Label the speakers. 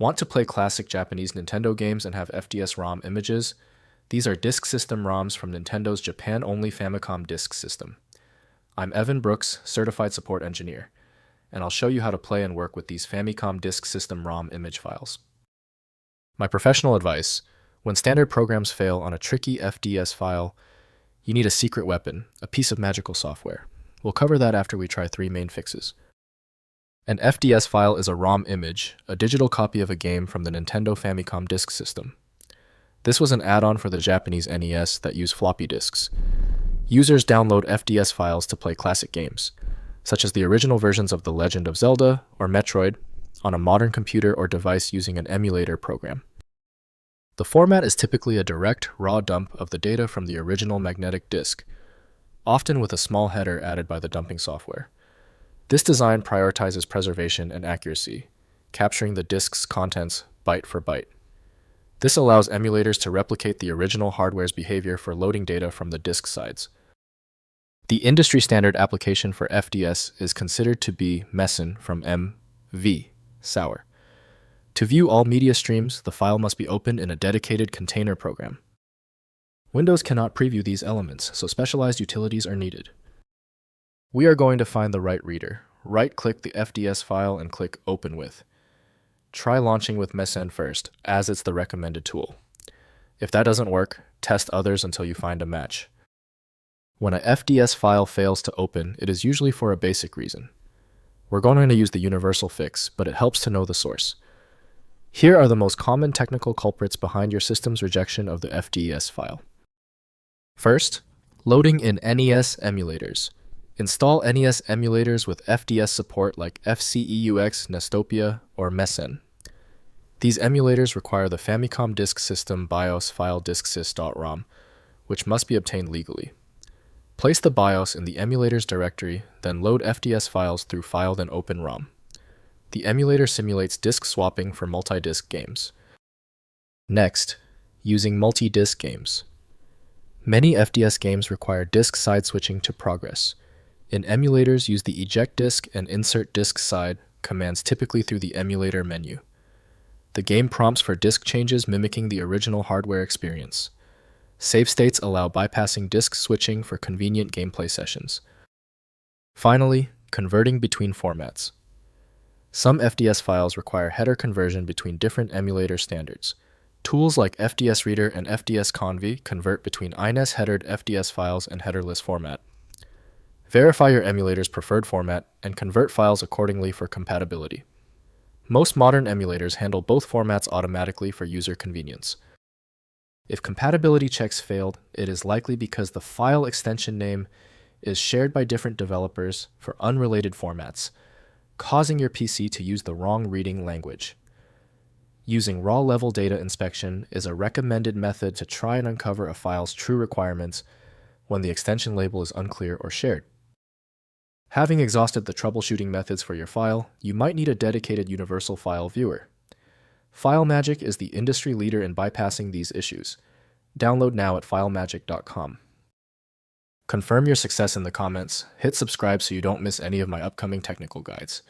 Speaker 1: Want to play classic Japanese Nintendo games and have FDS ROM images? These are disk system ROMs from Nintendo's Japan-only Famicom disk system. I'm Evan Brooks, Certified Support Engineer, and I'll show you how to play and work with these Famicom disk system ROM image files. My professional advice: when standard programs fail on a tricky FDS file, you need a secret weapon, a piece of magical software. We'll cover that after we try 3 main fixes. An FDS file is a ROM image, a digital copy of a game from the Nintendo Famicom disk system. This was an add-on for the Japanese NES that used floppy disks. Users download FDS files to play classic games, such as the original versions of The Legend of Zelda or Metroid, on a modern computer or device using an emulator program. The format is typically a direct, raw dump of the data from the original magnetic disk, often with a small header added by the dumping software. This design prioritizes preservation and accuracy, capturing the disk's contents byte for byte. This allows emulators to replicate the original hardware's behavior for loading data from the disk sides. The industry standard application for FDS is considered to be Mesen from MV, sour. To view all media streams, the file must be opened in a dedicated container program. Windows cannot preview these elements, so specialized utilities are needed. We are going to find the right reader. Right-click the FDS file and click Open With. Try launching with Mesen first, as it's the recommended tool. If that doesn't work, test others until you find a match. When a FDS file fails to open, it is usually for a basic reason. We're going to use the universal fix, but it helps to know the source. Here are the most common technical culprits behind your system's rejection of the FDS file. First, loading in NES Emulators. Install NES emulators with FDS support like FCEUX, Nestopia, or Mesen. These emulators require the Famicom disk system BIOS file disksys.rom, which must be obtained legally. Place the BIOS in the emulators directory, then load FDS files through File then Open ROM. The emulator simulates disk swapping for multi-disk games. Next, using multi-disk games. Many FDS games require disk side switching to progress. In emulators, use the eject disk and insert disk side commands typically through the emulator menu. The game prompts for disk changes mimicking the original hardware experience. Save states allow bypassing disk switching for convenient gameplay sessions. Finally, converting between formats. Some FDS files require header conversion between different emulator standards. Tools like FDS Reader and FDS Conv convert between INES headered FDS files and headerless format. Verify your emulator's preferred format and convert files accordingly for compatibility. Most modern emulators handle both formats automatically for user convenience. If compatibility checks failed, it is likely because the file extension name is shared by different developers for unrelated formats, causing your PC to use the wrong reading language. Using raw-level data inspection is a recommended method to try and uncover a file's true requirements when the extension label is unclear or shared. Having exhausted the troubleshooting methods for your file, you might need a dedicated universal file viewer. FileMagick is the industry leader in bypassing these issues. Download now at filemagick.com. Confirm your success in the comments, hit subscribe so you don't miss any of my upcoming technical guides.